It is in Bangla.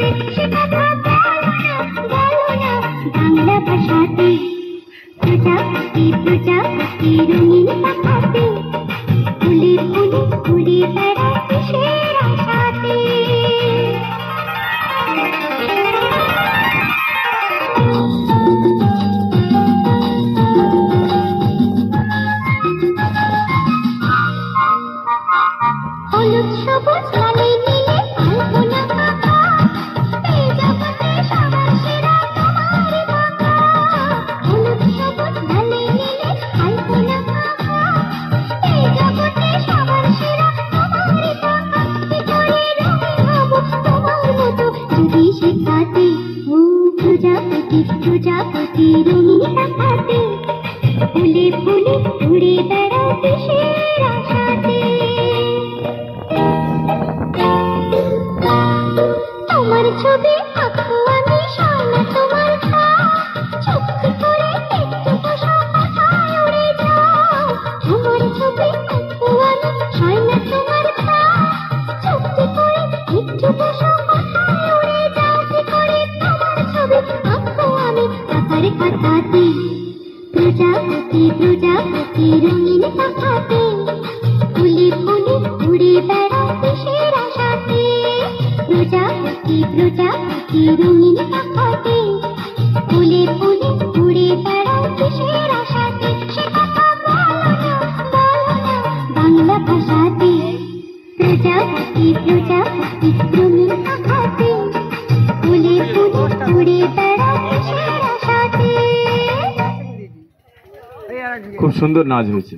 ভাষাতে, সে কথা বলো না বাংলা ভাষাতে। প্রজাপতি প্রজাপতি রঙিন পাখাতে, ফুলে ফুলে ঘুরে বেড়ায় কিসের আশাতে। হলুদ সবুজ লালে নীলে আলপনা আঁকা, এই জগতে সবার সেরা তোমারই বাঁকা। হলুদ সবুজ লালে নীলে আলপনা আঁকা, এই জগতে সবার সেরা তোমারই বাঁকা। কি করে রঙিন হব তোমার মতো যদি শেখাতে, ও প্রজাপতি প্রজাপতি রঙিন পাখাতে, ফুলে ফুলে ঘুরে বেড়াও কিসের আশাতে। তোমার ছবি আঁকবো আমি, সয়না তোমার খাও, চুপটি করে একটু বসো কোথায় উড়ে যাও। তোমার ছবি আঁকবো আমি, সয়না তোমার খাও, চুপটি করে একটু বসো কোথায় উড়ে যাও। কি করে তোমার ছবি আঁকবো আমি আঁকার খাতাতে, প্রজাপতি প্রজাপতি রঙিন পাখাতে, ফুলে ফুলে ঘুরে বেড়াও কিসের আশাতে। প্রজাপতি প্রজাপতি রঙিন পাখাতে, ফুলে ফুলে ঘুরে বেড়াও কিসের আশাতে। সে কথা বলো না বাংলা ভাষাতে। প্রজাপতি প্রজাপতি রঙিন পাখাতে, ফুলে ফুলে ঘুরে বেড়াও কিসের আশাতে। খুব সুন্দর নাচ হয়েছে।